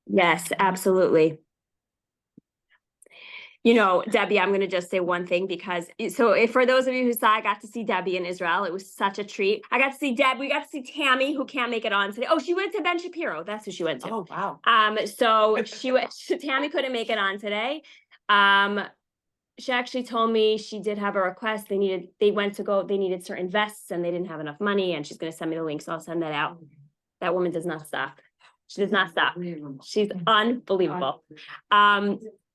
Yes, absolutely. You know, Debbie, I'm going to just say one thing because for those of you who saw, I got to see Debbie in Israel. It was such a treat. I got to see Deb. We got to see Tammy, who can't make it on today. Oh, she went to Ben Shapiro. That's who she went to. Oh, wow. So Tammy couldn't make it on today. She actually told me she did have a request. They needed certain vests and they didn't have enough money, and she's going to send me the link. So I'll send that out. That woman does not stop. She does not stop. She's unbelievable.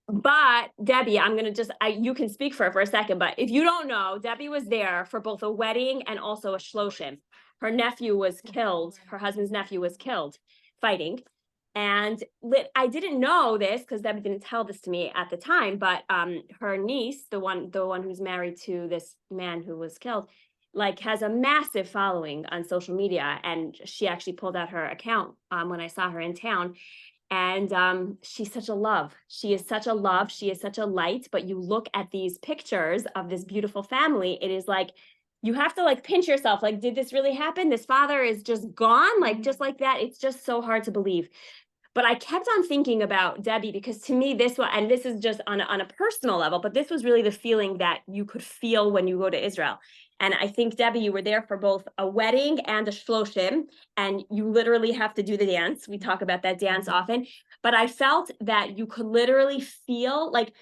But Debbie, I'm going to you can speak for her for a second, but if you don't know, Debbie was there for both a wedding and also a shloshim. Her nephew was killed. Her husband's nephew was killed fighting. And I didn't know this because Debbie didn't tell this to me at the time, but her niece, the one who's married to this man who was killed, like has a massive following on social media. And she actually pulled out her account when I saw her in town. And she's such a love. She is such a love. She is such a light. But you look at these pictures of this beautiful family, it is like, you have to like pinch yourself. Like, did this really happen? This father is just gone, like just like that. It's just so hard to believe. But I kept on thinking about Debbie because to me, this is just on a personal level, but this was really the feeling that you could feel when you go to Israel. And I think, Debbie, you were there for both a wedding and a shloshim, and you literally have to do the dance. We talk about that dance often, but I felt that you could literally feel like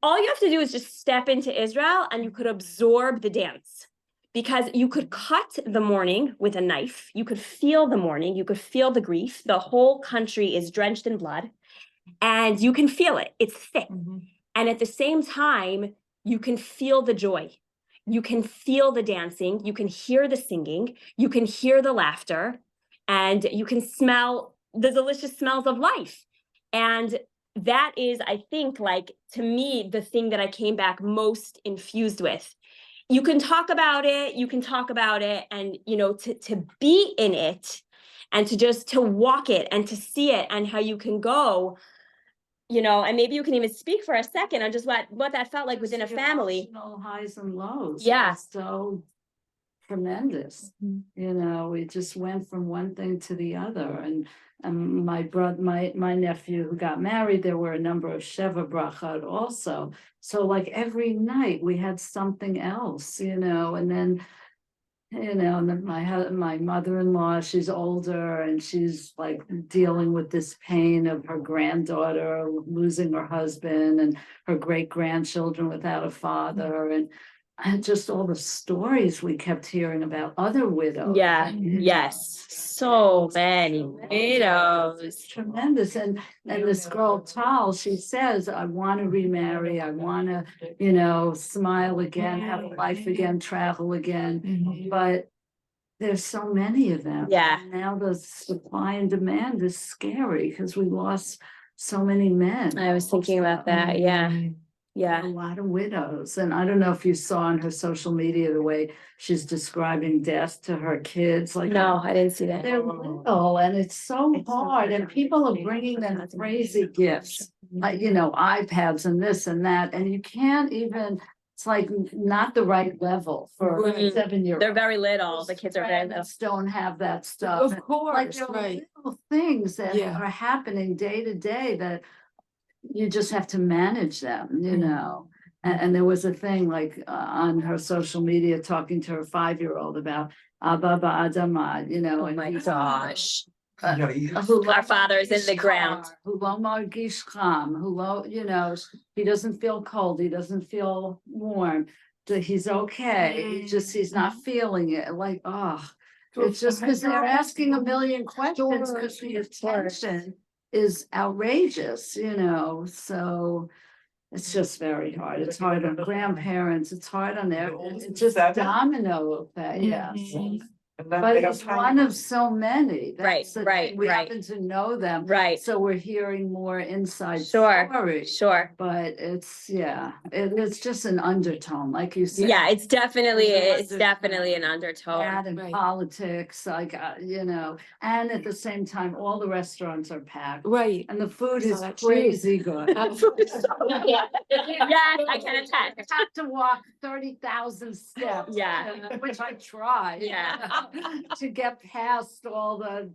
all you have to do is just step into Israel and you could absorb the dance. Because you could cut the mourning with a knife. You could feel the mourning. You could feel the grief. The whole country is drenched in blood. And you can feel it. It's thick. Mm-hmm. And at the same time, you can feel the joy. You can feel the dancing. You can hear the singing. You can hear the laughter. And you can smell the delicious smells of life. And that is, I think, like, to me, the thing that I came back most infused with. You can talk about it, and, you know, to be in it and to walk it and to see it and how you can go, you know, and maybe you can even speak for a second on just what that felt like within a family. Emotional highs and lows. Yeah. So tremendous. Mm-hmm. You know, we just went from one thing to the other. And my brother, my nephew who got married, there were a number of Sheva Brachot also. So like every night we had something else, you know, and then, you know, and then my mother-in-law, she's older and she's like dealing with this pain of her granddaughter losing her husband and her great-grandchildren without a father, and just all the stories we kept hearing about other widows. Yeah. Yes. So many widows. It's tremendous. And this girl, Tal, she says, I want to remarry. I want to, you know, smile again, have a life again, travel again. Mm-hmm. But there's so many of them. Yeah. And now the supply and demand is scary because we lost so many men. I was thinking about that. Yeah. Yeah. A lot of widows. And I don't know if you saw on her social media the way she's describing death to her kids. Like, no, I didn't see that. They're little and it's so hard. And people are bringing them crazy gifts, like, you know, iPads and this and that. And you can't even, it's like not the right level for 7-year-olds. They're very little. The kids are very little. Don't have that stuff. Of course, like, right. Little things that are happening day to day that you just have to manage them, you know. And there was a thing like on her social media talking to her 5-year-old about Abba Ba'adama, you know. Oh my gosh. Our father's in the ground. You know, he doesn't feel cold. He doesn't feel warm. He's okay. He's not feeling it. Like, it's just because they're asking a million questions because the attention is outrageous, you know. So it's just very hard. It's hard on grandparents. It's hard on their. It's just a domino effect. Yes. But it's one of so many. That's right. We happen to know them. Right. So we're hearing more inside stories. Sure. But it's it's just an undertone, like you said. Yeah, it's definitely an undertone. And politics, like you know, and at the same time, all the restaurants are packed. Right. And the food is crazy good. Yeah, I can attest. I have to walk 30,000 steps. Yeah. Which I try. Yeah. to get past all the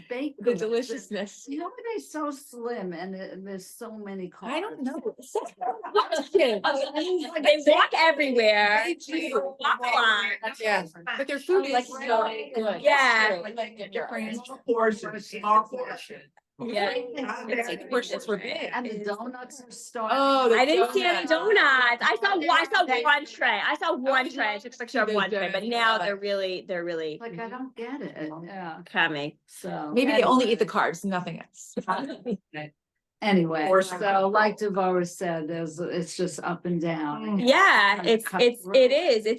bake The goods. deliciousness. You know, why they so slim and there's so many cars? I don't know. They walk everywhere. They do. Walk a lot. Yeah, but their food is Like, so good. Yeah. Small portion. Yeah. It's like portions were big. And the donuts are starting. Oh, the I didn't see any donuts. donuts. I saw one tray. I saw one tray. I took a picture of The one tray, but donuts, now yeah. they're really Like, I don't get it. Yeah, coming. so. Maybe they only eat the anyway. carbs, nothing else. Anyway, Or so like Devorah said, it's just up and down. Yeah, it's Cut it's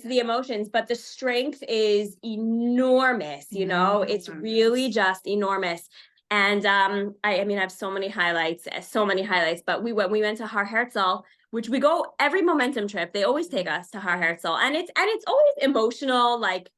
the emotions, but the strength is enormous, you know, it's really just enormous. And I mean, I have so many highlights, but we went to Har Herzl, which we go every momentum trip. They always take us to Har Herzl, and it's always emotional, like,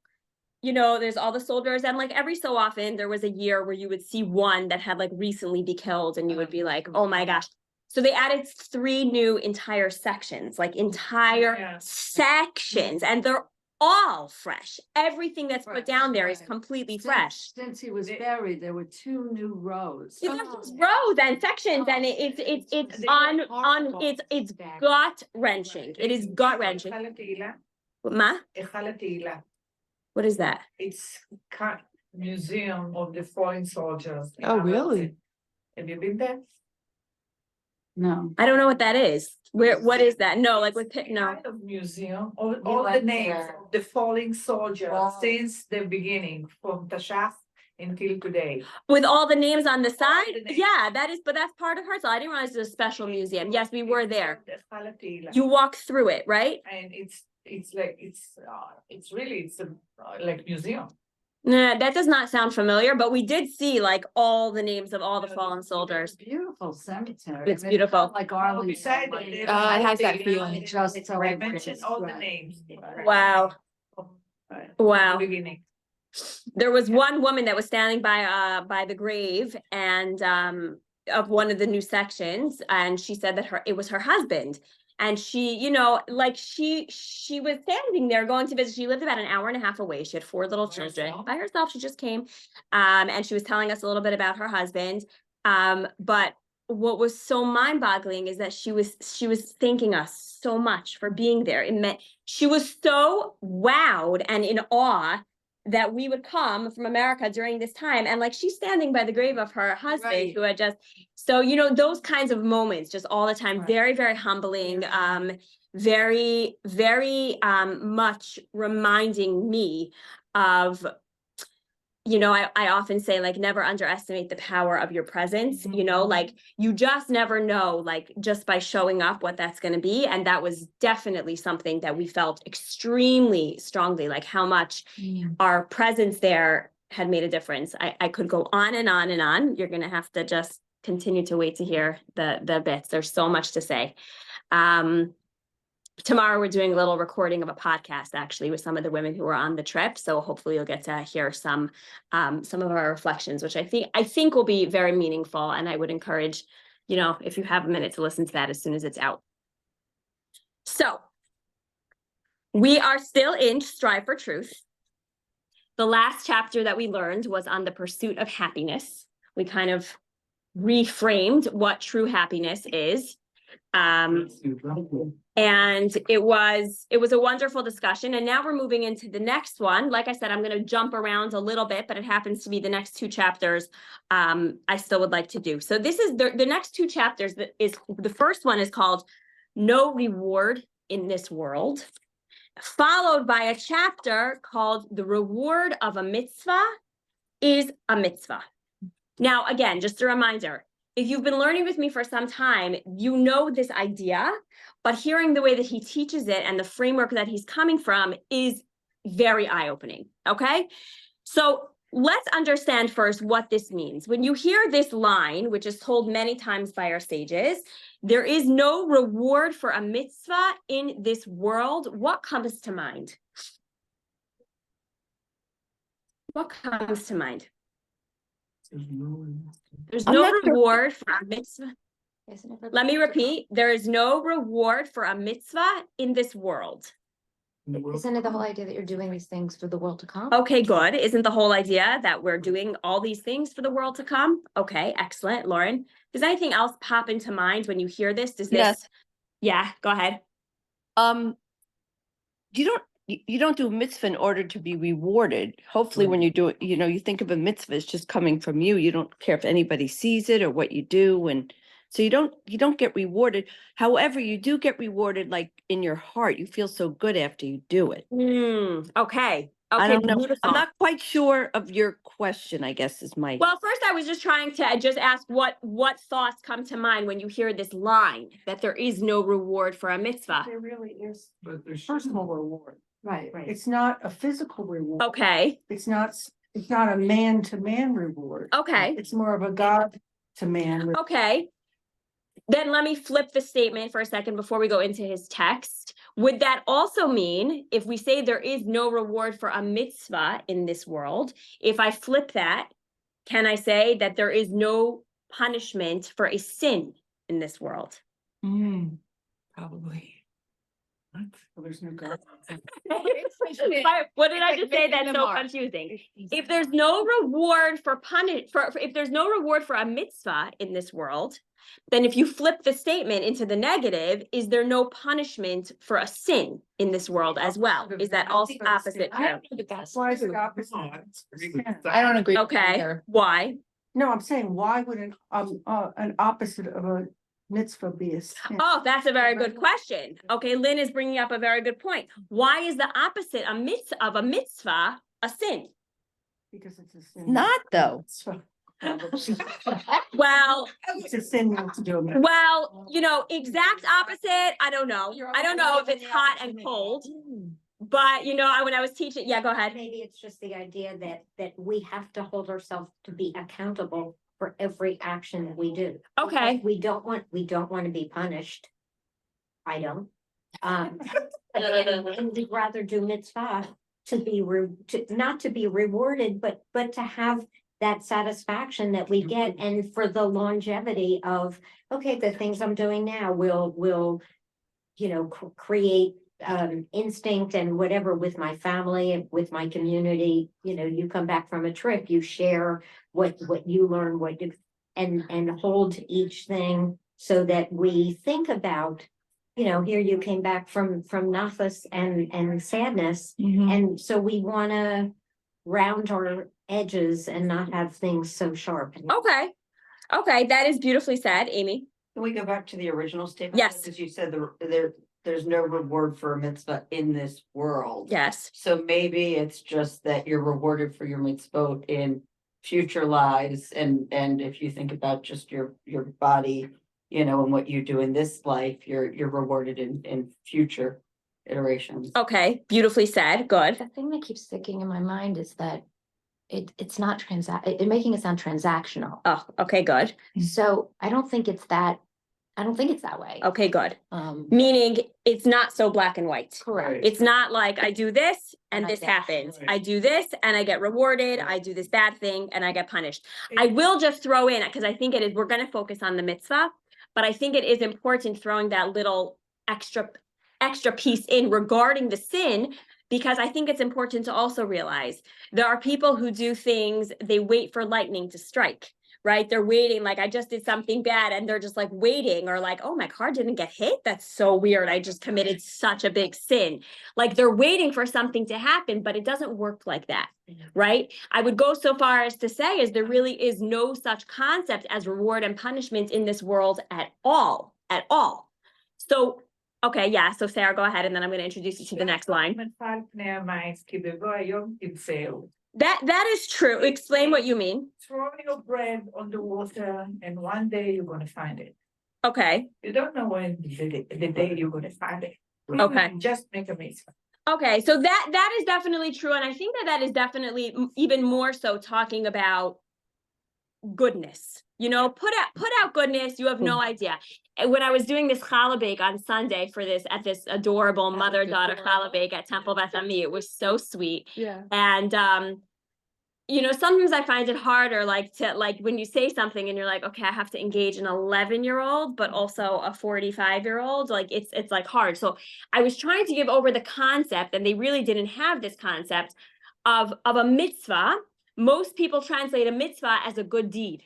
you know, there's all the soldiers, and like every so often there was a year where you would see one that had like recently been killed, and you would be like, oh my gosh. So they added 3 new entire sections, like entire sections, and they're all fresh. Everything that's put down there is Right. completely fresh. Since he was buried, there were 2 new rows. It's not just rows and sections, and it's gut wrenching. It is gut wrenching. Ma, what is that? It's museum of the fallen soldiers. Oh, really? Have you been there? No. I don't know what that is. What is that? No, like with no. Kind of museum, all the went names there. of the fallen soldiers Wow. since the beginning, from Tashaf until today. With all the names on the side? the names. Yeah, but that's part of Herzl. I didn't realize it was a special museum. Yes, we were there. You You walk through it, right? and it's like it's a like museum. Nah, that does not sound familiar, but we did see like all the names of all the fallen soldiers. Beautiful cemetery. It's I mean, beautiful. not like Arlington. Beside like- it, It has that feeling. Just I celebrates, mentioned all the right. names. Wow. Right. Wow. Beginning. There was one woman that was standing by the grave and of one of the new sections, and she said that it was her husband. And she, you know, like she was standing there going to visit. She lived about an hour and a half away. She had 4 little By children herself? by herself. She just came, and she was telling us a little bit about her husband. But what was so mind-boggling is that she was thanking us so much for being there. It meant she was so wowed and in awe that we would come from America during this time, and like she's standing by the grave of her husband Right. who had just, so you know, those kinds of moments just all the time, Right. very, very humbling, very, very much reminding me of, you know, I often say, like, never underestimate the power of your presence, you know, like you just never know, like just by showing up, what that's going to be. And that was definitely something that we felt extremely strongly, like how much our presence there had made a difference. I could go on and on and on. You're going to have to just continue to wait to hear the bits. There's so much to say. Tomorrow we're doing a little recording of a podcast actually with some of the women who were on the trip. So hopefully you'll get to hear some of our reflections, which I think will be very meaningful. And I would encourage, you know, if you have a minute to listen to that as soon as it's out. So we are still in Strive for Truth. The last chapter that we learned was on the pursuit of happiness. We kind of reframed what true happiness is. And it was a wonderful discussion. And now we're moving into the next one. Like I said, I'm going to jump around a little bit, but it happens to be the next 2 chapters I still would like to do. So this is the next 2 chapters. That is, the first one is called No Reward in This World, followed by a chapter called The Reward of a Mitzvah is a Mitzvah. Now, again, just a reminder, if you've been learning with me for some time, you know this idea, but hearing the way that he teaches it and the framework that he's coming from is very eye-opening, okay? So let's understand first what this means. When you hear this line, which is told many times by our sages, there is no reward for a mitzvah in this world. What comes to mind? What comes to mind? There's I'm no not sure. reward for a mitzvah. Let me repeat. There is no reward for a mitzvah in this world. Isn't it the whole idea that you're doing these things for the world to come? Okay, good. Isn't the whole idea that we're doing all these things for the world to come? Okay, excellent. Lauren, does anything else pop into mind when you hear this? Does this? Yes. Yeah, go ahead. You don't do a mitzvah in order to be rewarded. Hopefully, when you do it, you think of a mitzvah, it's just coming from you. You don't care if anybody sees it or what you do, and so you don't get rewarded. However, you do get rewarded, like in your heart. You feel so good after you do it. Okay. I Okay, don't know. beautiful. I'm not quite sure of your question, I guess, is my. Well, first I was just trying to just ask what thoughts come to mind when you hear this line that there is no reward for a mitzvah. There really is But there's personal reward. Right. It's not a physical reward. Okay, It's not a man-to-man reward. okay, It's more of a God-to-man. okay. Then let me flip the statement for a second before we go into his text. Would that also mean if we say there is no reward for a mitzvah in this world, if I flip that, can I say that there is no punishment for a sin in this world? probably. What? Well, there's no God. What did I just say missing that's the so mark. confusing? If there's no reward for if there's no reward for a mitzvah in this world, then if you flip the statement into the negative, is there no punishment for a sin in this world as well? Is that also opposite true? Why is it opposite? I don't agree. Okay, either. why? No, I'm saying, why would an opposite of a mitzvah be a sin? Oh, that's a very good question. Okay, Lynn is bringing up a very good point. Why is the opposite of a mitzvah a sin? Because it's a sin. Not though. So, Well, it's a sin not to do a mitzvah. well, exact opposite, I don't know. I don't know if it's hot and cold, but when I was teaching, yeah, go ahead. Maybe it's just the idea that we have to hold ourselves to be accountable for every action that we do. Okay. Because we don't want to be punished. I don't. And we'd rather do mitzvah not to be rewarded, but to have that satisfaction that we get, and for the longevity of, okay, the things I'm doing now will create instinct and whatever with my family and with my community. You come back from a trip, you share what you learn, and hold each thing so that we think about, here you came back from nachas and sadness. And so we want to round our edges and not have things so sharp. Okay, that is beautifully said, Amy. Can we go back to the original statement? Yes. Because you said there's no reward for a mitzvah in this world. Yes. So maybe it's just that you're rewarded for your mitzvot in future lives, and if you think about just your body, and what you do in this life, you're rewarded in future iterations. Okay, beautifully said. Good. The thing that keeps sticking in my mind is that it's not making it sound transactional. Oh, okay, good. So I don't think it's that way. Okay, good. Meaning it's not so black and white. Correct. It's not like I do this and And I this get- happens. Right. I do this and I get rewarded. I do this bad thing and I get punished. I will just throw in, because I think we're going to focus on the mitzvah, but I think it is important throwing that little extra piece in regarding the sin, because I think it's important to also realize there are people who do things, they wait for lightning to strike. Right? They're waiting, like I just did something bad and they're just like waiting, or like, oh, my car didn't get hit. That's so weird. I just committed such a big sin. Like they're waiting for something to happen, but it doesn't work like that. Right? I would go so far as to say is there really is no such concept as reward and punishment in this world at all. So, okay, yeah. So Sarah, go ahead. And then I'm going to introduce you to the next line. That is true. Explain what you mean. Throw your bread on the water and one day you're gonna find it. Okay. You don't know when the day you're gonna find it. Okay. Just make a mitzvah. Okay, so that is definitely true, and I think that is definitely even more so talking about goodness. Put out goodness. You have no idea. And when I was doing this challah bake on Sunday at this adorable mother-daughter challah bake at Temple Beth Ami, it was so sweet. Yeah. And you know, sometimes I find it harder, like to, like when you say something and you're like, okay, I have to engage an 11-year-old, but also a 45-year-old, like it's like hard. So I was trying to give over the concept, and they really didn't have this concept of a mitzvah. Most people translate a mitzvah as a good deed.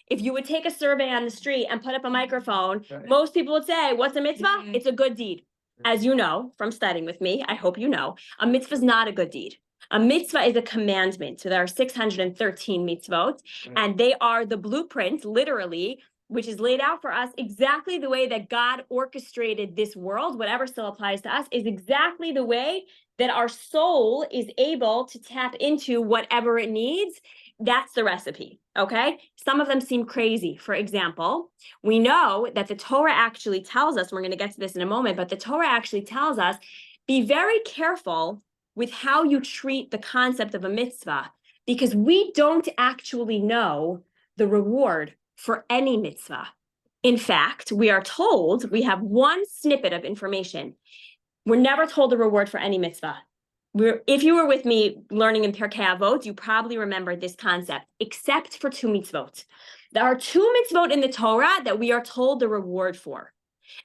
If you would take a survey on the street and put up a microphone, most people would say, what's a mitzvah? It's a good deed. As you know from studying with me, I hope you know, a mitzvah is not a good deed. A mitzvah is a commandment. So there are 613 mitzvot, and they are the blueprint, literally, which is laid out for us exactly the way that God orchestrated this world. Whatever still applies to us is exactly the way that our soul is able to tap into whatever it needs. That's the recipe, okay? Some of them seem crazy. For example, we know that the Torah actually tells us, we're going to get to this in a moment, but the Torah actually tells us, be very careful with how you treat the concept of a mitzvah, because we don't actually know the reward for any mitzvah. In fact, we are told, we have one snippet of information. We're never told the reward for any mitzvah. If you were with me learning in Pirkei Avot, you probably remember this concept, except for 2 mitzvot. There are 2 mitzvot in the Torah that we are told the reward for.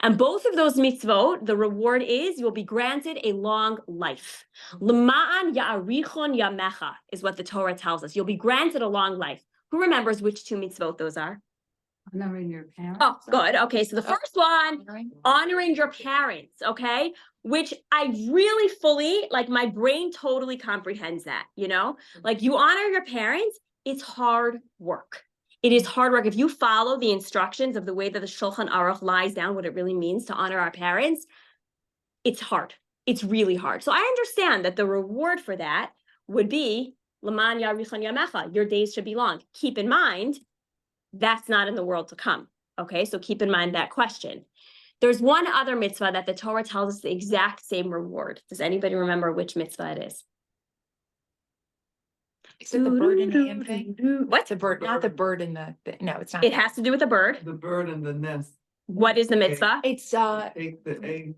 And both of those mitzvot, the reward is you'll be granted a long life. L'ma'an ya'arichon yamecha is what the Torah tells us. You'll be granted a long life. Who remembers which 2 mitzvot those are? Honoring your parents. Oh, good. Okay, so the first one, honoring your parents, okay? Which I really fully, like my brain totally comprehends that, you know? Like you honor your parents, it's hard work. It is hard work. If you follow the instructions of the way that the Shulchan Aruch lies down what it really means to honor our parents, it's hard. It's really hard. So I understand that the reward for that would be L'man ya'arichon yamecha, your days should be long. Keep in mind, that's not in the world to come. Okay, so keep in mind that question. There's one other mitzvah that the Torah tells us the exact same reward. Does anybody remember which mitzvah it is? Is it the bird in the hand thing? What? The bird, not the bird in the, no, it's not. It has to do with a bird. The bird in the nest. What is the mitzvah? It's Take the egg.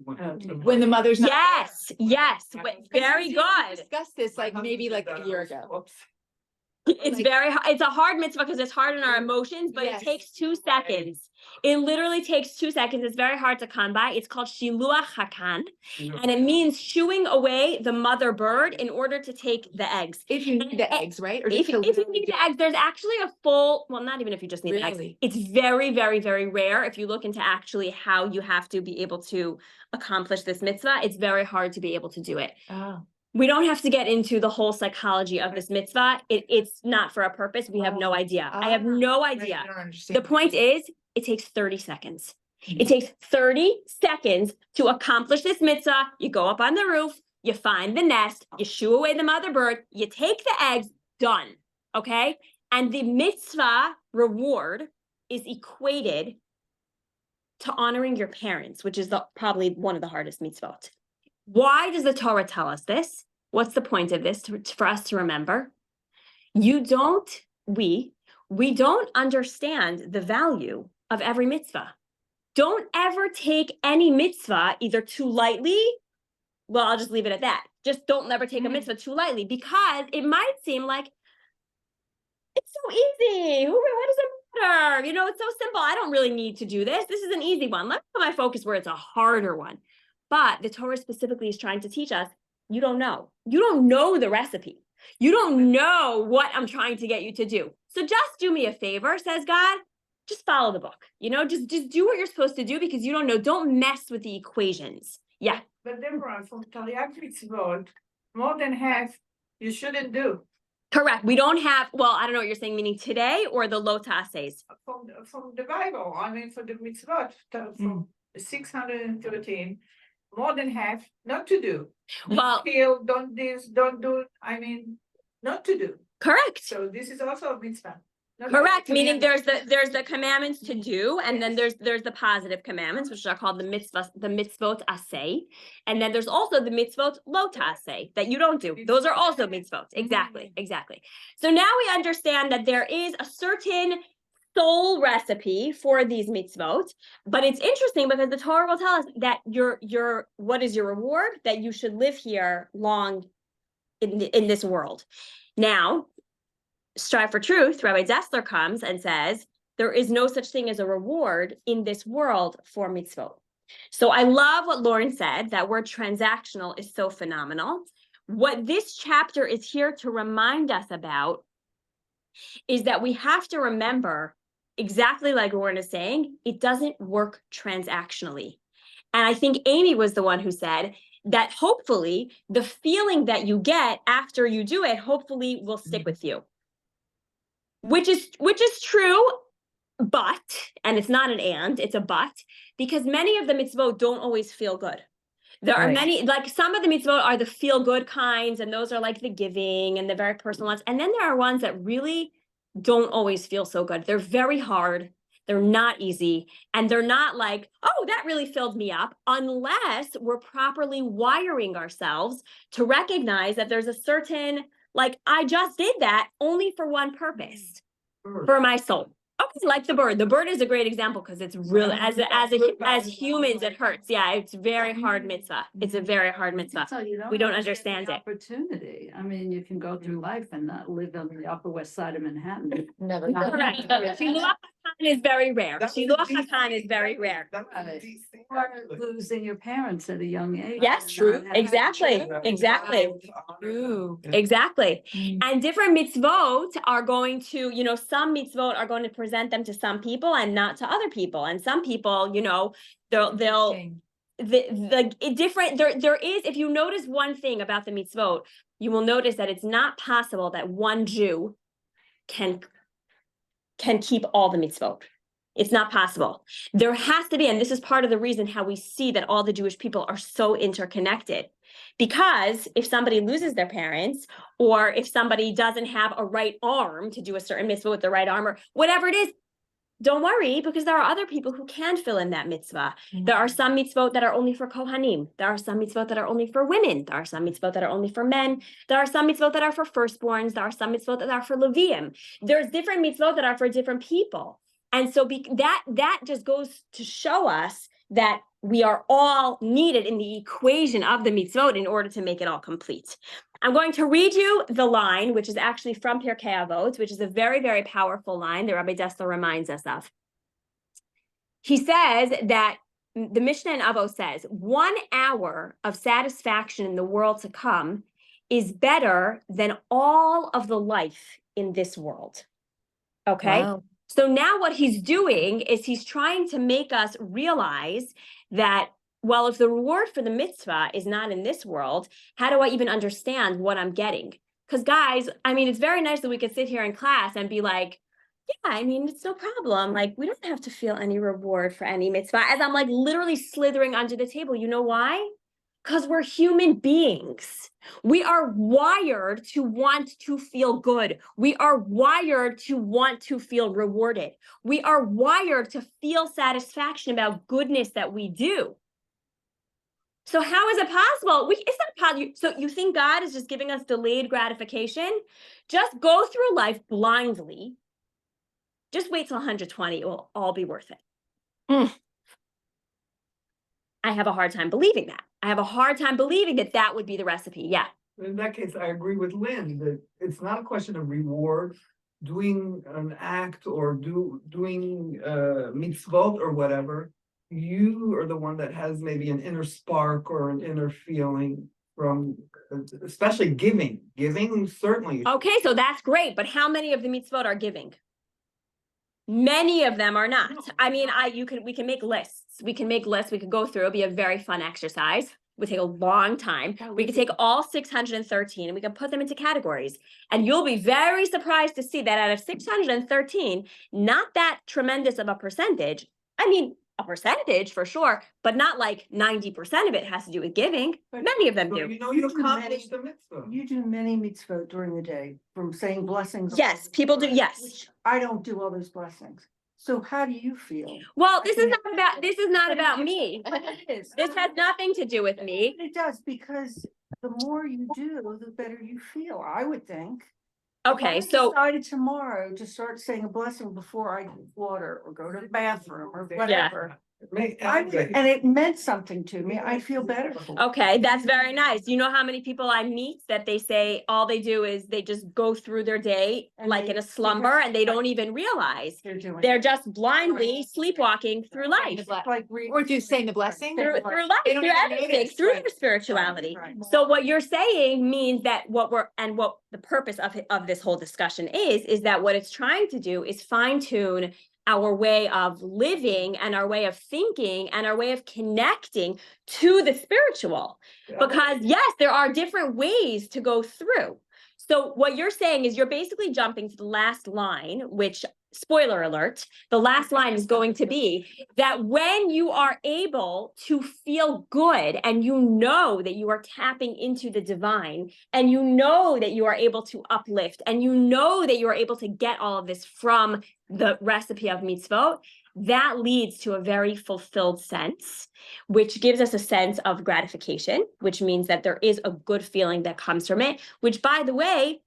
when the mother's not. Yes, yes, very We good. discussed this like maybe like a year ago. It's very hard. It's a hard mitzvah because it's hard in our emotions, but Yes. it takes 2 seconds. It literally takes 2 seconds. It's very hard to come by. It's called shiluach hakan, and it means shooing away the mother bird in order to take the eggs. If you need the eggs, right? Or If just to you literally need do- the eggs, there's actually a full, well, not even if you just need the eggs. Really? It's very, very, very rare. If you look into actually how you have to be able to accomplish this mitzvah, it's very hard to be able to do it. Oh. We don't have to get into the whole psychology of this mitzvah. It's not for a purpose. We have no idea. I have no Right, idea. I don't understand. The point is, it takes 30 seconds. It takes 30 seconds to accomplish this mitzvah. You go up on the roof, you find the nest, you shoo away the mother bird, you take the eggs, done. Okay? And the mitzvah reward is equated to honoring your parents, which is probably one of the hardest mitzvot. Why does the Torah tell us this? What's the point of this for us to remember? We don't understand the value of every mitzvah. Don't ever take any mitzvah either too lightly. Well, I'll just leave it at that. Just don't never take a mitzvah too lightly, because it might seem like it's so easy. What does it matter? You know, it's so simple. I don't really need to do this. This is an easy one. Let's put my focus where it's a harder one. But the Torah specifically is trying to teach us, you don't know. You don't know the recipe. You don't know what I'm trying to get you to do. So just do me a favor, says God. Just follow the book. You know, just do what you're supposed to do, because you don't know. Don't mess with the equations. Yeah. But Deborah, from Taryag mitzvot, more than half you shouldn't do. Correct. We don't have, well, I don't know what you're saying, meaning today or the lotases. From the Bible, I mean, for the mitzvot, from 613, more than half not to do. Well, Kill, don't this, don't do, I mean, not to do. correct. So this is also a mitzvah. Not Correct, to meaning be- there's the commandments to do, and then there's the positive commandments, which are called the mitzvot aseh, and then there's also the mitzvot lo taseh, that you don't do. Those are also mitzvot. Exactly. So now we understand that there is a certain soul recipe for these mitzvot, but it's interesting because the Torah will tell us that your what is your reward? That you should live here long in this world. Now, Strive for Truth, Rabbi Dessler comes and says, there is no such thing as a reward in this world for mitzvot. So I love what Lauren said, that word transactional is so phenomenal. What this chapter is here to remind us about is that we have to remember, exactly like Lauren is saying, it doesn't work transactionally. And I think Amy was the one who said that hopefully the feeling that you get after you do it, hopefully will stick with you. Which is true, but, and it's not an and, it's a but, because many of the mitzvot don't always feel good. There are Right. many, like some of the mitzvot are the feel good kinds, and those are like the giving and the very personal ones. And then there are ones that really don't always feel so good. They're very hard. They're not easy. And they're not like, oh, that really filled me up, unless we're properly wiring ourselves to recognize that there's a certain, like, I just did that only for one purpose, for my soul. Okay, like the bird. The bird is a great example because it's really, as humans, it hurts. Yeah, it's very hard mitzvah. It's a very hard mitzvah. So you We don't always get understand the it. Opportunity. I mean, you can go through life and not live on the Upper West Side of Manhattan. Never. Correct. Shiluach HaChan is very rare. Shiluach HaChan is very rare. Or losing your parents at a young age. Yes, and true. not having Exactly. children. Exactly. True. Exactly. Mm. And different mitzvot are going to, some mitzvot are going to present them to some people and not to other people. And some people, they'll Interesting. there is, if you notice one thing about the mitzvot, you will notice that it's not possible that one Jew can keep all the mitzvot. It's not possible. There has to be, and this is part of the reason how we see that all the Jewish people are so interconnected. Because if somebody loses their parents, or if somebody doesn't have a right arm to do a certain mitzvah with the right arm, or whatever it is, don't worry, because there are other people who can fill in that mitzvah. There are some mitzvot that are only for Kohanim. There are some mitzvot that are only for women. There are some mitzvot that are only for men. There are some mitzvot that are for firstborns. There are some mitzvot that are for Leviim. There's different mitzvot that are for different people. And so that just goes to show us that we are all needed in the equation of the mitzvot in order to make it all complete. I'm going to read you the line, which is actually from Pirkei Avot, which is a very, very powerful line that Rabbi Dessler reminds us of. He says that the Mishnah in Avot says, 1 hour of satisfaction in the world to come is better than all of the life in this world. Okay? Wow. So now what he's doing is he's trying to make us realize that, well, if the reward for the mitzvah is not in this world, how do I even understand what I'm getting? Because guys, I mean, it's very nice that we could sit here in class and be like, yeah, I mean, it's no problem. Like, we don't have to feel any reward for any mitzvah. As I'm like literally slithering under the table. You know why? Because we're human beings. We are wired to want to feel good. We are wired to want to feel rewarded. We are wired to feel satisfaction about goodness that we do. So how is it possible? It's not possible. So you think God is just giving us delayed gratification? Just go through life blindly. Just wait till 120. It will all be worth it. I have a hard time believing that. I have a hard time believing that would be the recipe. Yeah. In that case, I agree with Lynn that it's not a question of reward, doing an act or doing mitzvot or whatever. You are the one that has maybe an inner spark or an inner feeling from, especially giving. Giving certainly. Okay, so that's great. But how many of the mitzvot are giving? Many of them are not. I mean, we can make lists. We can make lists. We could go through. It'll be a very fun exercise. It would take a long time. We could take all 613 and we can put them into categories. And you'll be very surprised to see that out of 613, not that tremendous of a percentage. I mean, a percentage for sure, but not like 90% of it has to do with giving. But- Many of them So do. you know you accomplished the mitzvah. You do many mitzvot during the day, from saying blessings. Yes, people do. Yes. Which I don't do all those blessings. So how do you feel? Well, this is not about me. But it is. This has nothing to do with me. It does, because the more you do, the better you feel, I would think. Okay, If I so decided tomorrow to start saying a blessing before I drink water or go to the bathroom or whatever, And it meant something to me. I feel better for it. Okay, that's very nice. You know how many people I meet that they say all they do is they just go through their day And like they- in a slumber and they don't even realize They're doing. they're just blindly sleepwalking through life. Like. Or do saying the blessing? Through life, They don't through even everything, notice, through right. their spirituality. Right. So what you're saying means that what the purpose of this whole discussion is that what it's trying to do is fine tune our way of living and our way of thinking and our way of connecting to the spiritual. Because yes, there are different ways to go through. So what you're saying is you're basically jumping to the last line, which, spoiler alert, the last line is going to be that when you are able to feel good and you know that you are tapping into the divine and you know that you are able to uplift and you know that you are able to get all of this from the recipe of mitzvot, that leads to a very fulfilled sense, which gives us a sense of gratification, which means that there is a good feeling that comes from it, which, by the way,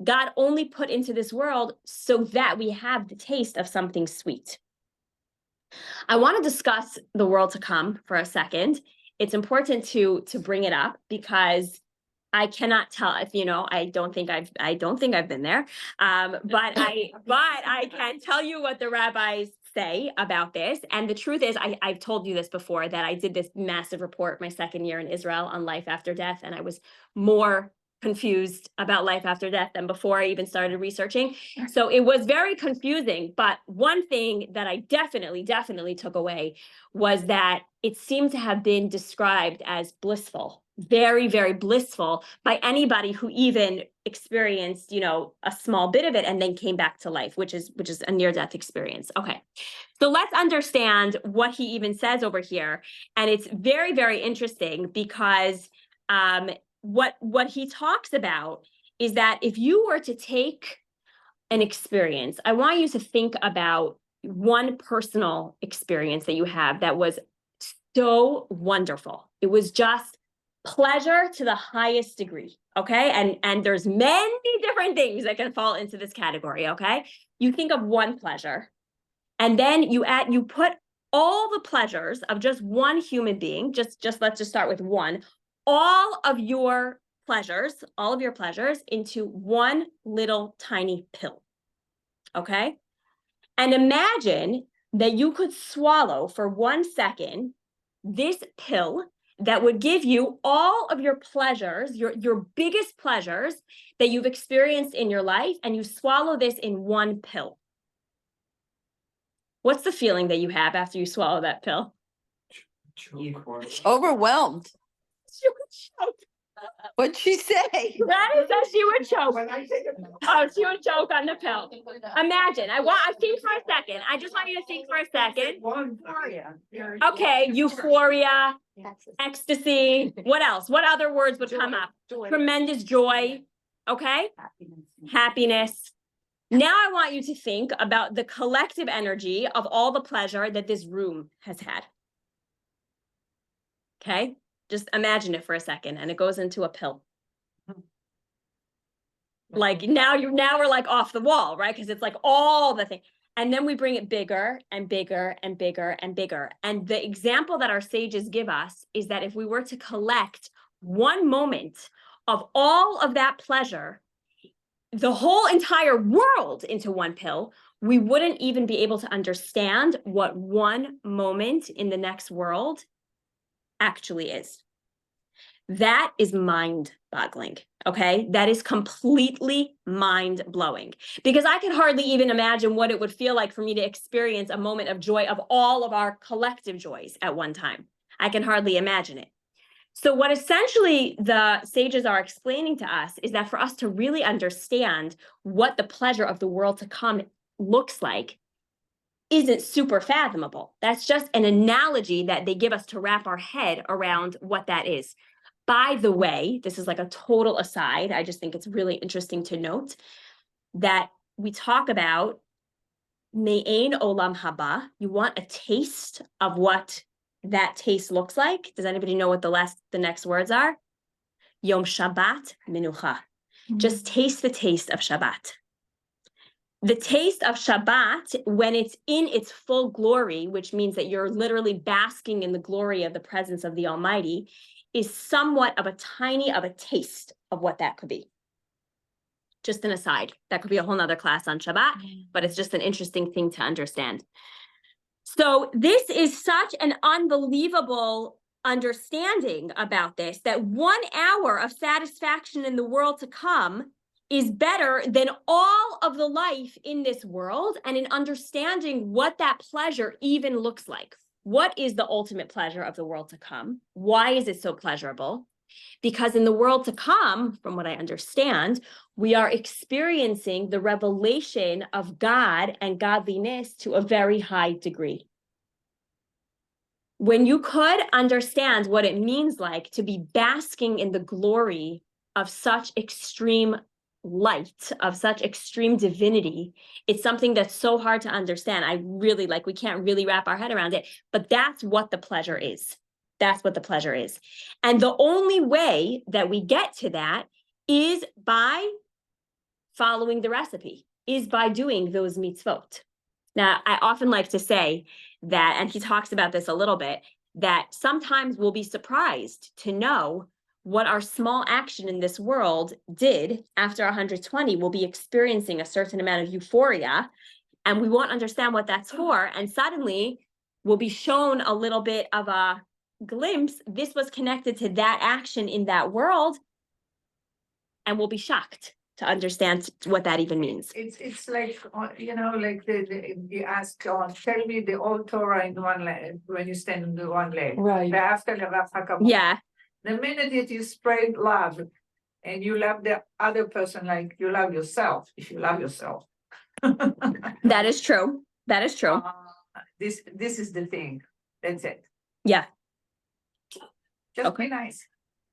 God only put into this world so that we have the taste of something sweet. I want to discuss the world to come for a second. It's important to bring it up because I cannot tell if I don't think I've been there. But I can tell you what the rabbis say about this. And the truth is, I've told you this before, that I did this massive report my second year in Israel on life after death, and I was more confused about life after death than before I even started researching. So it was very confusing. But one thing that I definitely took away was that it seemed to have been described as blissful, very, very blissful by anybody who even experienced, a small bit of it and then came back to life, which is a near-death experience. Okay, so let's understand what he even says over here. And it's very, very interesting because what he talks about is that if you were to take an experience, I want you to think about one personal experience that you have that was so wonderful. It was just pleasure to the highest degree, okay? And there's many different things that can fall into this category, okay? You think of one pleasure, and then you put all the pleasures of just one human being, let's just start with one, all of your pleasures into one little tiny pill, okay? And imagine that you could swallow for 1 second this pill that would give you all of your pleasures, your biggest pleasures that you've experienced in your life, and you swallow this in one pill. What's the feeling that you have after you swallow that pill? Overwhelmed. She would choke. What'd she say? Granny says she would choke. When I take a Oh, she would choke on the pill. Imagine. I think for a second. I just want you to think for a second. one, Okay, euphoria, ecstasy. What else? What other words would come up? Tremendous joy. Okay, happiness. Now I want you to think about the collective energy of all the pleasure that this room has had. Okay, just imagine it for a second, and it goes into a pill. Like now we're like off the wall, right? Because it's like all the thing. And then we bring it bigger and bigger and bigger and bigger. And the example that our sages give us is that if we were to collect one moment of all of that pleasure, the whole entire world into one pill, we wouldn't even be able to understand what one moment in the next world actually is. That is mind-boggling, okay? That is completely mind-blowing, because I can hardly even imagine what it would feel like for me to experience a moment of joy of all of our collective joys at one time. I can hardly imagine it. So what essentially the sages are explaining to us is that for us to really understand what the pleasure of the world to come looks like isn't super fathomable. That's just an analogy that they give us to wrap our head around what that is. By the way, this is like a total aside. I just think it's really interesting to note that we talk about me'ein olam haba. You want a taste of what that taste looks like. Does anybody know what the next words are? Yom Shabbat Menucha. Just taste the taste of Shabbat. The taste of Shabbat, when it's in its full glory, which means that you're literally basking in the glory of the presence of the Almighty, is somewhat of a taste of what that could be. Just an aside, that could be a whole nother class on Shabbat, but it's just an interesting thing to understand. So this is such an unbelievable understanding about this, that 1 hour of satisfaction in the world to come is better than all of the life in this world, and in understanding what that pleasure even looks like. What is the ultimate pleasure of the world to come? Why is it so pleasurable? Because in the world to come, from what I understand, we are experiencing the revelation of God and godliness to a very high degree. When you could understand what it means like to be basking in the glory of such extreme light, of such extreme divinity, it's something that's so hard to understand. I really we can't really wrap our head around it, but that's what the pleasure is. That's what the pleasure is. And the only way that we get to that is by following the recipe, is by doing those mitzvot. Now, I often like to say that, and he talks about this a little bit, that sometimes we'll be surprised to know what our small action in this world did after 120. We'll be experiencing a certain amount of euphoria, and we won't understand what that's for. And suddenly we'll be shown a little bit of a glimpse. This was connected to that action in that world, and we'll be shocked to understand what that even means. It's like, like you ask, tell me the whole Torah in one leg, when you stand on the one leg. Right. Yeah. The minute that you spread love and you love the other person like you love yourself, if you love yourself. That is true. That is true. This is the thing. That's it. Yeah. Just Okay. be nice.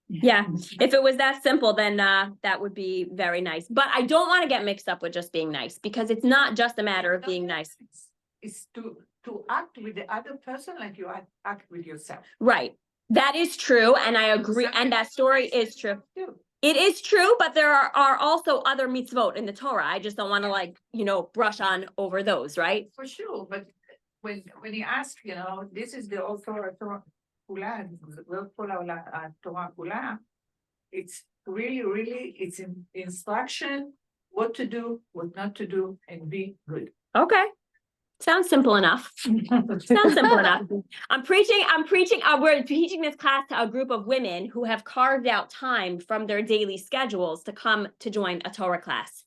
Yeah. If it was that simple, then that would be very nice. But I don't want to get mixed up with just being nice, because it's not just a matter of being nice. It's to act with the other person like you act with yourself. Right. That is true. And I agree. And that story is true. It is true, but there are also other mitzvot in the Torah. I just don't want to brush on over those, right? For sure. But when you ask, this is the whole Torah kula, Torah kula, it's really, it's in instruction, what to do, what not to do, and be good. Okay. Sounds simple enough. Sounds simple enough. We're teaching this class to a group of women who have carved out time from their daily schedules to come to join a Torah class.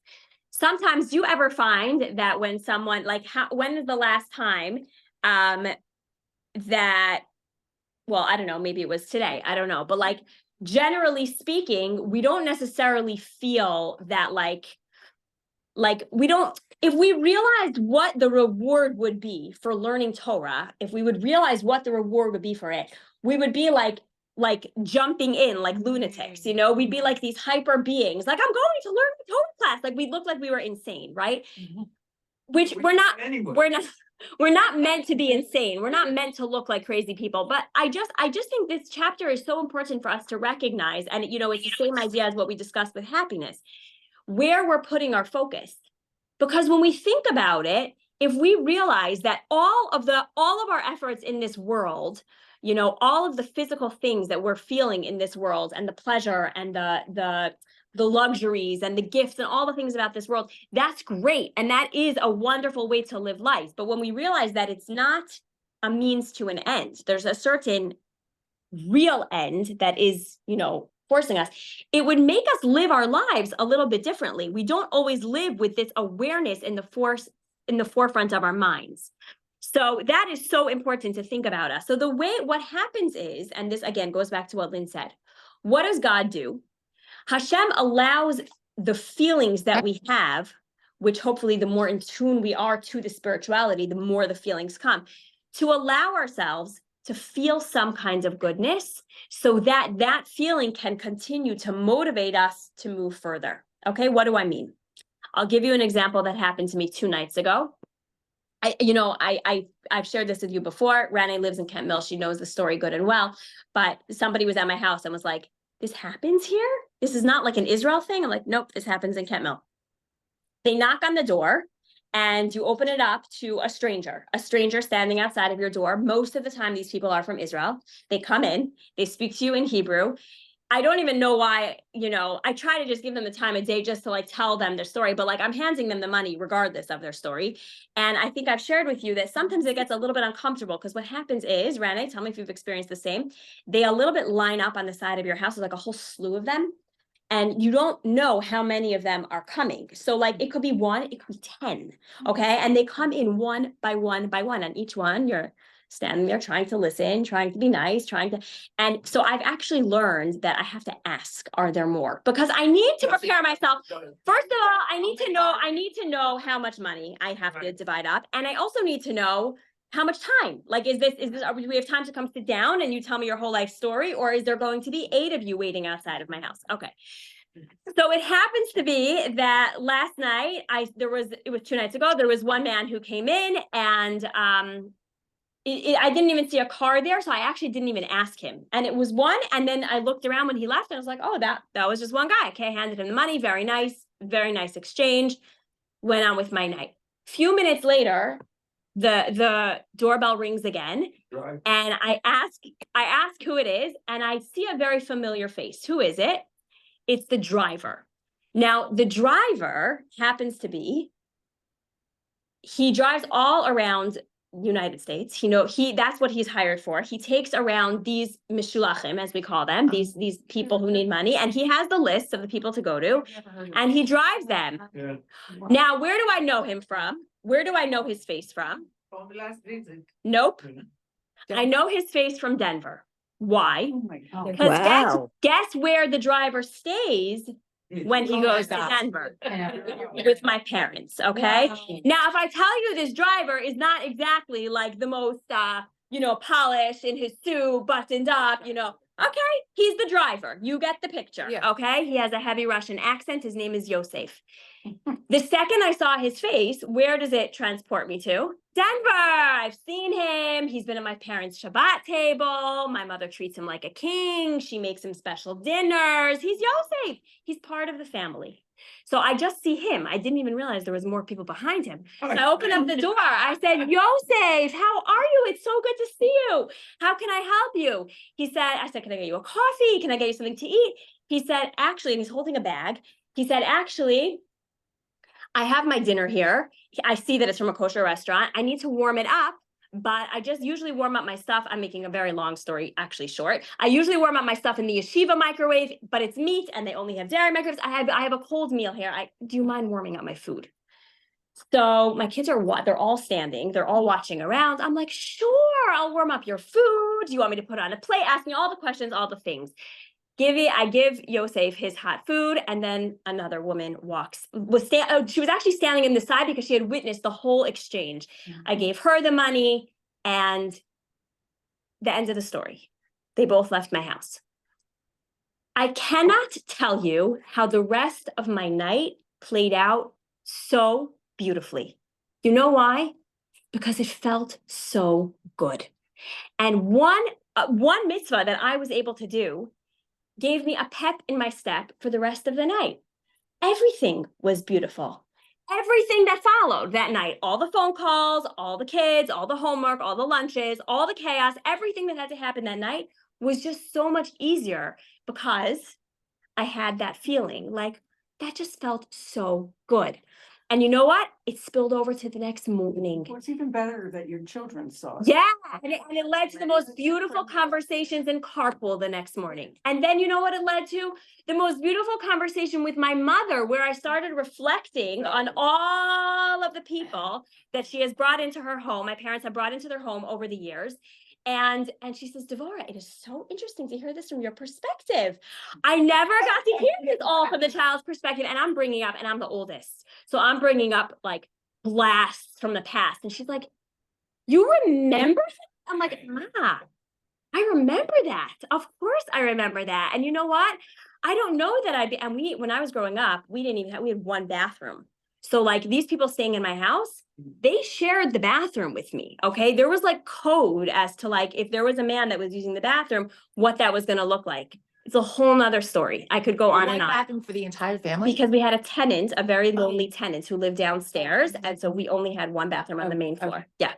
Sometimes, do you ever find that when someone, when is the last time that, well, I don't know, maybe it was today, I don't know, but generally speaking, we don't necessarily feel that we don't, if we realized what the reward would be for learning Torah, if we would realize what the reward would be for it, we would be like jumping in like lunatics, we'd be like these hyper beings, I'm going to learn the Torah class. We'd look like we were insane, right? Mm-hmm. Which we're not meant to be insane. We're not meant to look like crazy people. But I just think this chapter is so important for us to recognize. And, it's the same idea as what we discussed with happiness, where we're putting our focus. Because when we think about it, if we realize that all of our efforts in this world, all of the physical things that we're feeling in this world, and the pleasure and the luxuries and the gifts and all the things about this world, that's great. And that is a wonderful way to live life. But when we realize that it's not a means to an end, there's a certain real end that is, forcing us, it would make us live our lives a little bit differently. We don't always live with this awareness in the forefront of our minds. So that is so important to think about us. So what happens is, and this again goes back to what Lynn said, what does God do? Hashem allows the feelings that we have, which hopefully the more in tune we are to the spirituality, the more the feelings come, to allow ourselves to feel some kind of goodness, so that feeling can continue to motivate us to move further. Okay, what do I mean? I'll give you an example that happened to me 2 nights ago. I've shared this with you before. Rane lives in Kent Mill. She knows the story good and well, but somebody was at my house and was like, this happens here? This is not like an Israel thing? I'm like, nope, this happens in Kent Mill. They knock on the door and you open it up to a stranger standing outside of your door. Most of the time, these people are from Israel. They come in, they speak to you in Hebrew. I don't even know why, I try to just give them the time of day just to like tell them their story, but like I'm handing them the money regardless of their story. And I think I've shared with you that sometimes it gets a little bit uncomfortable because what happens is, Rene, tell me if you've experienced the same. They a little bit line up on the side of your house, like a whole slew of them. And you don't know how many of them are coming. So like it could be 1, it could be 10, okay? And they come in one by one by one. And each one, you're standing there trying to listen, trying to be nice, and so I've actually learned that I have to ask, are there more? Because I need to prepare myself. First of all, I need to know how much money I have to divide up. And I also need to know how much time. Like, do we have time to come sit down and you tell me your whole life story? Or is there going to be 8 of you waiting outside of my house? Okay. So it happens to be that last night, it was 2 nights ago, there was one man who came in and, I didn't even see a car there, so I actually didn't even ask him. And it was one, and then I looked around when he left, and I was like, oh, that was just one guy. Okay, I handed him the money, very nice exchange, went on with my night. Few minutes later, the doorbell rings again, and I ask who it is, and I see a very familiar face. Who is it? It's the driver. Now, the driver happens to be, he drives all around United States. That's what he's hired for. He takes around these mishulachim, as we call them, these people who need money, and he has the list of the people to go to, and he drives them. Yeah. Now, where do I know him from? Where do I know his face from? From the last visit. Nope. I know his face from Denver. Why? Oh my God. Because Wow. guess where the driver stays when he goes to Denver? With my parents, okay? Wow. Now, if I tell you this driver is not exactly like the most, polished in his suit, buttoned up, okay, he's the driver. You get the picture, okay? He has a heavy Russian accent. His name is Yosef. The second I saw his face, where does it transport me to? Denver. I've seen him. He's been at my parents' Shabbat table. My mother treats him like a king. She makes him special dinners. He's Yosef. He's part of the family. So I just see him. I didn't even realize there was more people behind him. So I opened up the door. I said, Yosef, how are you? It's so good to see you. How can I help you? I said, can I get you a coffee? Can I get you something to eat? He said, actually, and he's holding a bag. He said, actually, I have my dinner here. I see that it's from a kosher restaurant. I need to warm it up, but I just usually warm up my stuff. I'm making a very long story, actually short. I usually warm up my stuff in the yeshiva microwave, but it's meat and they only have dairy microwaves. I have a cold meal here. Do you mind warming up my food? So my kids they're all standing. They're all watching around. I'm like, sure, I'll warm up your food. Do you want me to put it on a plate? Ask me all the questions, all the things. I give Yosef his hot food, and then another woman she was actually standing in the side because she had witnessed the whole exchange. I gave her the money, and the end of the story. They both left my house. I cannot tell you how the rest of my night played out so beautifully. You know why? Because it felt so good. And one mitzvah that I was able to do gave me a pep in my step for the rest of the night. Everything was beautiful. Everything that followed that night, all the phone calls, all the kids, all the homework, all the lunches, all the chaos, everything that had to happen that night was just so much easier because I had that feeling like that just felt so good. And you know what? It spilled over to the next morning. Well, it's even better that your children saw it. Yeah, and it led to the most beautiful conversations in carpool the next morning. And then you know what it led to? The most beautiful conversation with my mother, where I started reflecting on all of the people that she has brought into her home. My parents have brought into their home over the years. And she says, Devorah, it is so interesting to hear this from your perspective. I never got to hear this all from the child's perspective. And I'm bringing up, and I'm the oldest. So I'm bringing up like blasts from the past. And she's like, you remember that? I'm like, Ma, I remember that. Of course I remember that. And you know what? I don't know that when I was growing up, we had one bathroom. So like these people staying in my house, they shared the bathroom with me, okay? There was like code as to like, if there was a man that was using the bathroom, what that was gonna look like. It's a whole nother story. I could go on One and on. bathroom for the entire family? Because we had a tenant, a very lonely tenant who lived downstairs, and so we only had one bathroom on the main floor. Yeah.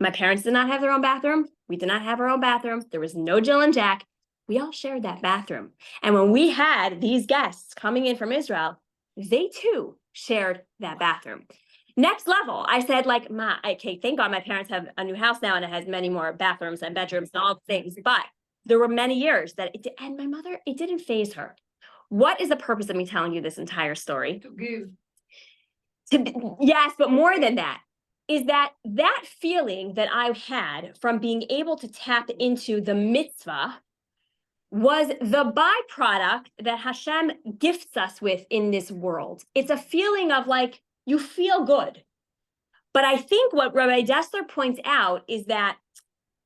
My parents did not have their own bathroom. We did not have our own bathroom. There was no Jill and Jack. We all shared that bathroom. And when we had these guests coming in from Israel, they too shared that bathroom. Next level, I said, like, Ma, okay, thank God my parents have a new house now and it has many more bathrooms and bedrooms and all things, but there were many years that it, and my mother, it didn't faze her. What is the purpose of me telling you this entire story? To give. Yes, but more than that, is that feeling that I had from being able to tap into the mitzvah was the byproduct that Hashem gifts us with in this world. It's a feeling of like, you feel good. But I think what Rabbi Dessler points out is that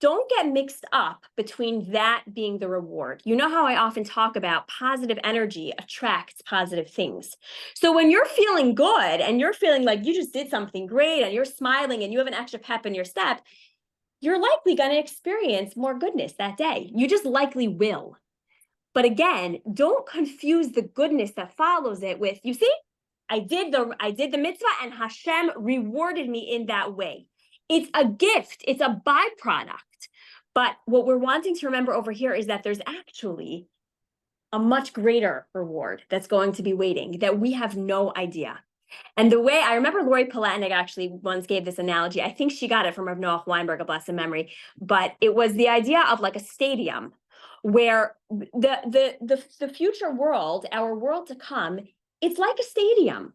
don't get mixed up between that being the reward. You know how I often talk about positive energy attracts positive things. So when you're feeling good and you're feeling like you just did something great and you're smiling and you have an extra pep in your step, you're likely going to experience more goodness that day. You just likely will. But again, don't confuse the goodness that follows it with, you see, I did the mitzvah and Hashem rewarded me in that way. It's a gift. It's a byproduct. But what we're wanting to remember over here is that there's actually a much greater reward that's going to be waiting that we have no idea. And the way I remember Lori Palatnik actually once gave this analogy. I think she got it from Rav Noach Weinberg, a blessed memory, but it was the idea of like a stadium where the future world, our world to come, it's like a stadium.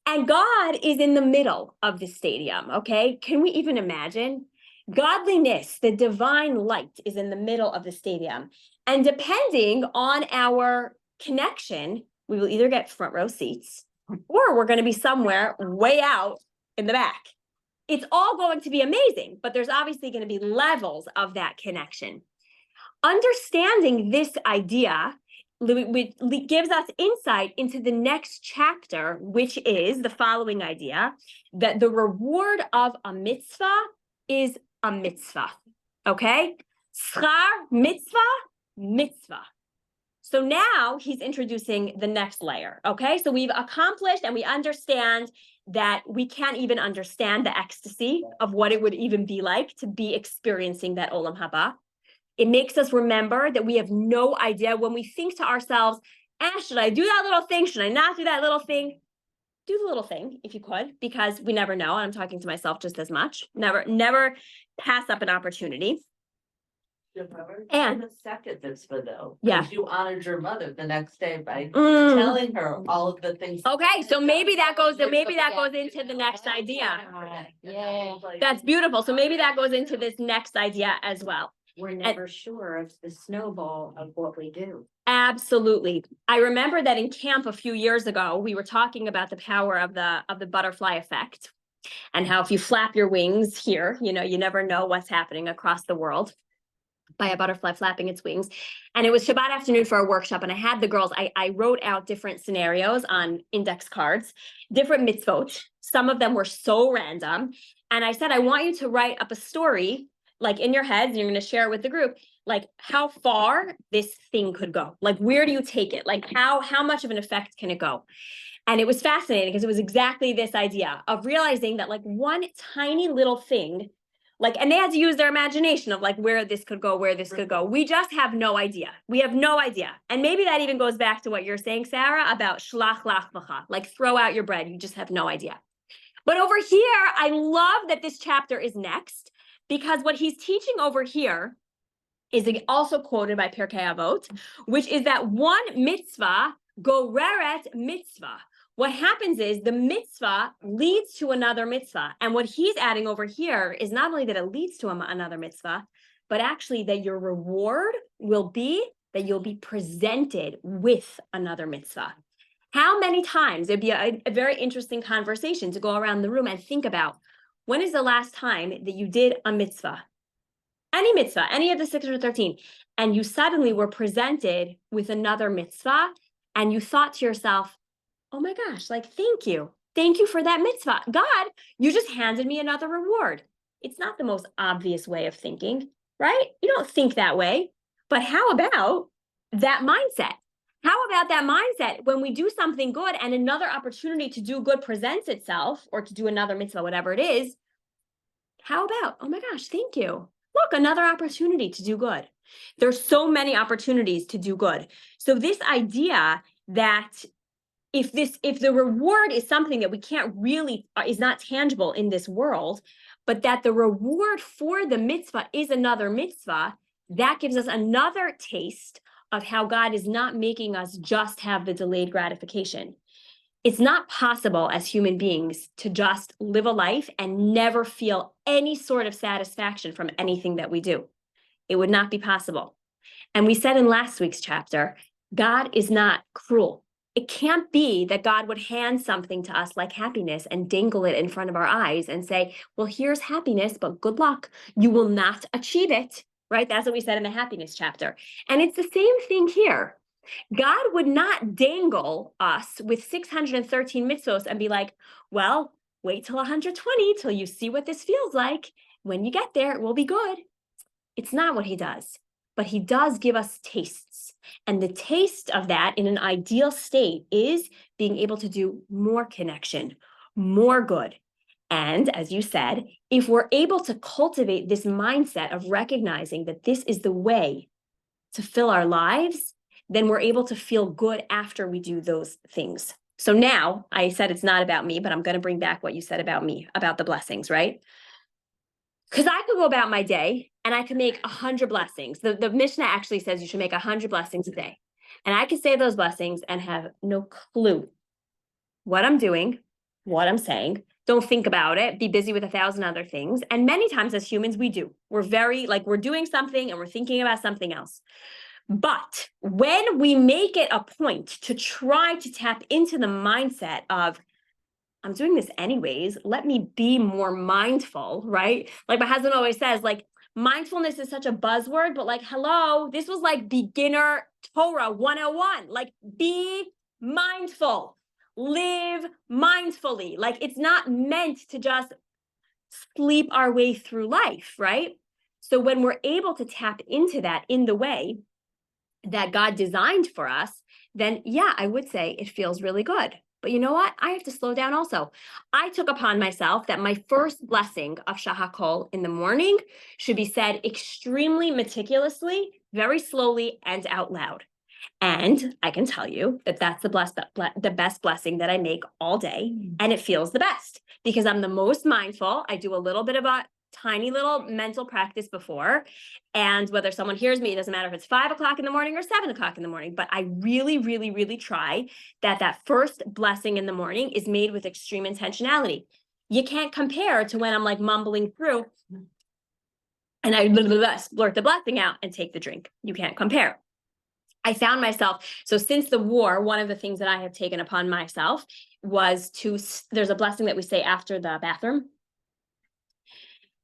And God is in the middle of the stadium, okay? Can we even imagine? Godliness, the divine light is in the middle of the stadium. And depending on our connection, we will either get front row seats or we're going to be somewhere way out in the back. It's all going to be amazing, but there's obviously going to be levels of that connection. Understanding this idea gives us insight into the next chapter, which is the following idea, that the reward of a mitzvah is a mitzvah, okay? Schar mitzvah, mitzvah. So now he's introducing the next layer, okay? So we've accomplished and we understand that we can't even understand the ecstasy of what it would even be like to be experiencing that Olam Haba. It makes us remember that we have no idea when we think to ourselves, should I do that little thing? Should I not do that little thing? Do the little thing if you could, because we never know. I'm talking to myself just as much. Never pass up an opportunity. And the second mitzvah though. Yeah. 'Cause you honored your mother the next day by telling her all of the things. Okay, so maybe that goes into the next idea. Yeah. That's beautiful. So maybe that goes into this next idea as well. We're never sure of the snowball of what we do. Absolutely. I remember that in camp a few years ago, we were talking about the power of the butterfly effect and how if you flap your wings here, you never know what's happening across the world by a butterfly flapping its wings. And it was Shabbat afternoon for a workshop and I had the girls, I wrote out different scenarios on index cards, different mitzvot. Some of them were so random. And I said, I want you to write up a story like in your heads, you're going to share it with the group, like how far this thing could go. Like, where do you take it? Like how much of an effect can it go? And it was fascinating because it was exactly this idea of realizing that like one tiny little thing, like, and they had to use their imagination of like where this could go, where this could go. We just have no idea. We have no idea. And maybe that even goes back to what you're saying, Sarah, about shlach lach lecha, like throw out your bread. You just have no idea. But over here, I love that this chapter is next. Because what he's teaching over here is also quoted by Pirkei Avot, which is that one mitzvah goreret mitzvah. What happens is the mitzvah leads to another mitzvah. And what he's adding over here is not only that it leads to another mitzvah, but actually that your reward will be that you'll be presented with another mitzvah. How many times, it'd be a very interesting conversation to go around the room and think about, when is the last time that you did a mitzvah? Any mitzvah, any of the 613, and you suddenly were presented with another mitzvah, and you thought to yourself, oh my gosh, like, thank you. Thank you for that mitzvah. God, you just handed me another reward. It's not the most obvious way of thinking, right? You don't think that way. But how about that mindset. How about that mindset when we do something good and another opportunity to do good presents itself, or to do another mitzvah, whatever it is? How about, oh my gosh, thank you. Look, another opportunity to do good. There's so many opportunities to do good. So this idea that if the reward is something that we can't really, is not tangible in this world, but that the reward for the mitzvah is another mitzvah, that gives us another taste of how God is not making us just have the delayed gratification. It's not possible as human beings to just live a life and never feel any sort of satisfaction from anything that we do. It would not be possible. And we said in last week's chapter, God is not cruel. It can't be that God would hand something to us like happiness and dangle it in front of our eyes and say, well, here's happiness, but good luck. You will not achieve it, right? That's what we said in the happiness chapter. And it's the same thing here. God would not dangle us with 613 mitzvos and be like, well, wait till 120 till you see what this feels like. When you get there, it will be good. It's not what he does, but he does give us tastes. And the taste of that in an ideal state is being able to do more connection, more good. And as you said, if we're able to cultivate this mindset of recognizing that this is the way to fill our lives, then we're able to feel good after we do those things. So now I said it's not about me, but I'm going to bring back what you said about me, about the blessings, right? Because I could go about my day and I could make 100 blessings. The Mishnah actually says you should make 100 blessings a day. And I could say those blessings and have no clue what I'm doing, what I'm saying. Don't think about it. Be busy with 1,000 other things. And many times as humans, we do. We're very, like, we're doing something and we're thinking about something else. But when we make it a point to try to tap into the mindset of, I'm doing this anyways, let me be more mindful, right? Like my husband always says, like, mindfulness is such a buzzword, but like, hello, this was like beginner Torah 101. Like, be mindful, live mindfully. Like, it's not meant to just sleep our way through life, right? So when we're able to tap into that in the way that God designed for us, then yeah, I would say it feels really good. But you know what? I have to slow down also. I took upon myself that my first blessing of Shahakol in the morning should be said extremely meticulously, very slowly, and out loud. And I can tell you that that's the best blessing that I make all day. And it feels the best because I'm the most mindful. I do a little bit of a tiny little mental practice before. And whether someone hears me, it doesn't matter if it's 5 o'clock in the morning or 7 o'clock in the morning, but I really, really, really try that first blessing in the morning is made with extreme intentionality. You can't compare to when I'm like mumbling through and I blurt the blessing out and take the drink. You can't compare. I found myself, so since the war, one of the things that I have taken upon myself was there's a blessing that we say after the bathroom.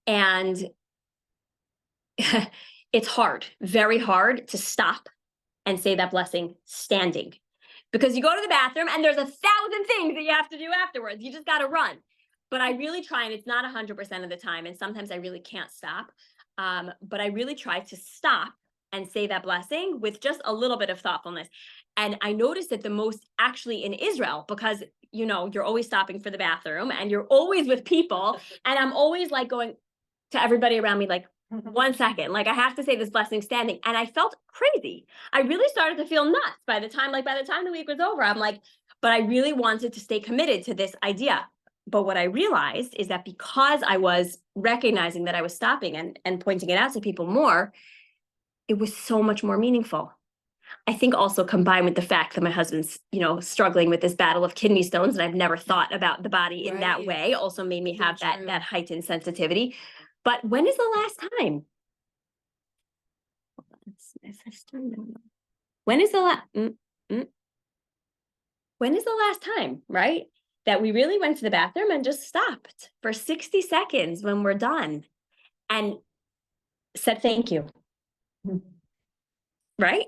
And it's hard, very hard to stop and say that blessing standing. Because you go to the bathroom and there's 1,000 things that you have to do afterwards. You just got to run. But I really try, and it's not 100% of the time, and sometimes I really can't stop. But I really try to stop and say that blessing with just a little bit of thoughtfulness. And I noticed it the most actually in Israel because, you know, you're always stopping for the bathroom and you're always with people. And I'm always like going to everybody around me, like, 1 second, like I have to say this blessing standing. And I felt crazy. I really started to feel nuts by the time the week was over. I'm like, but I really wanted to stay committed to this idea. But what I realized is that because I was recognizing that I was stopping and pointing it out to people more, it was so much more meaningful. I think also combined with the fact that my husband's, you know, struggling with this battle of kidney stones, and I've never thought about the body in that way, also made me have that heightened sensitivity. But when is the last time? When is the last time, right? That we really went to the bathroom and just stopped for 60 seconds when we're done and said thank you. Right?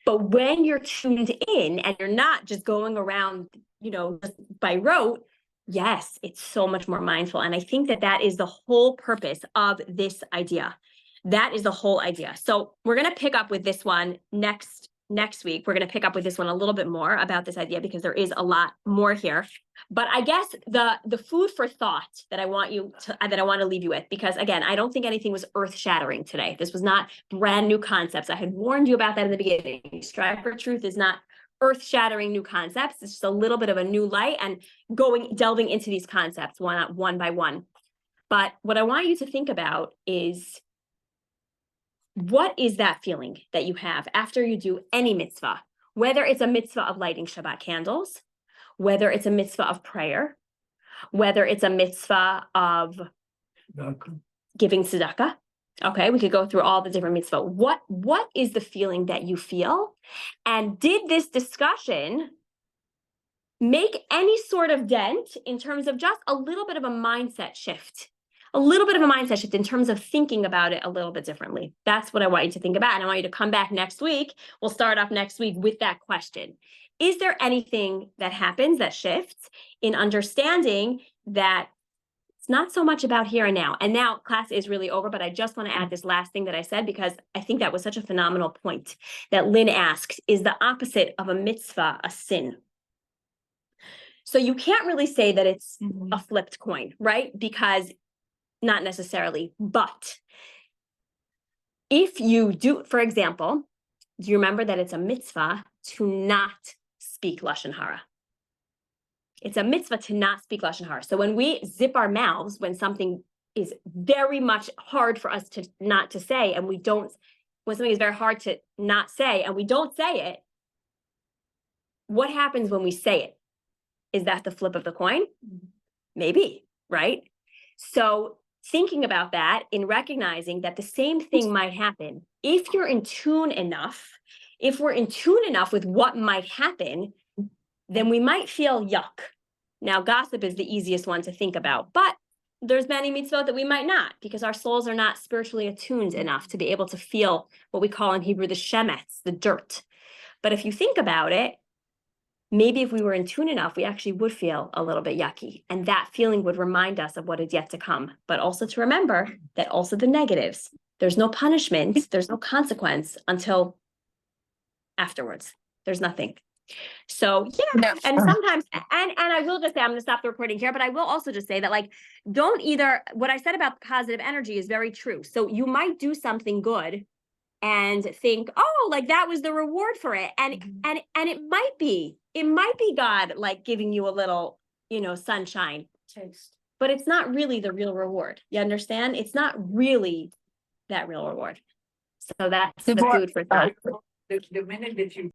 But when you're tuned in and you're not just going around, you know, just by rote, yes, it's so much more mindful. And I think that is the whole purpose of this idea. That is the whole idea. So we're going to pick up with this one next next week. We're going to pick up with this one a little bit more about this idea because there is a lot more here. But I guess the food for thought that I want to leave you with, because again, I don't think anything was earth shattering today. This was not brand new concepts. I had warned you about that in the beginning. Strive for Truth is not earth shattering new concepts. It's just a little bit of a new light and delving into these concepts one by one. But what I want you to think about is, what is that feeling that you have after you do any mitzvah, whether it's a mitzvah of lighting Shabbat candles, whether it's a mitzvah of prayer, whether it's a mitzvah of giving tzedakah. Okay, we could go through all the different mitzvah. What is the feeling that you feel? And did this discussion make any sort of dent in terms of just a little bit of a mindset shift? A little bit of a mindset shift in terms of thinking about it a little bit differently. That's what I want you to think about. And I want you to come back next week. We'll start off next week with that question. Is there anything that happens that shifts in understanding that it's not so much about here and now? And now class is really over, but I just want to add this last thing that I said, because I think that was such a phenomenal point that Lynn asked. Is the opposite of a mitzvah a sin? So you can't really say that it's a flipped coin, right? Because not necessarily, but if you do, for example, do you remember that it's a mitzvah to not speak Lashon Hara? It's a mitzvah to not speak Lashon Hara. So when we zip our mouths, when something is very much hard for us to not to say, and when something is very hard to not say, and we don't say it, what happens when we say it? Is that the flip of the coin? Maybe, right? So thinking about that in recognizing that the same thing might happen if you're in tune enough, if we're in tune enough with what might happen, then we might feel yuck. Now, gossip is the easiest one to think about, but there's many mitzvot that we might not, because our souls are not spiritually attuned enough to be able to feel what we call in Hebrew the shemetz, the dirt. But if you think about it, maybe if we were in tune enough, we actually would feel a little bit yucky. And that feeling would remind us of what is yet to come. But also to remember that also the negatives, there's no punishment, there's no consequence until afterwards. There's nothing. So yeah, and sometimes, and I will just say, I'm gonna stop the recording here, but I will also just say that, like, what I said about positive energy is very true. So you might do something good and think, oh, like that was the reward for it. And it might be God like giving you a little, sunshine taste, but it's not really the real reward. You understand? It's not really that real reward. So that's the food for thought. The minute that you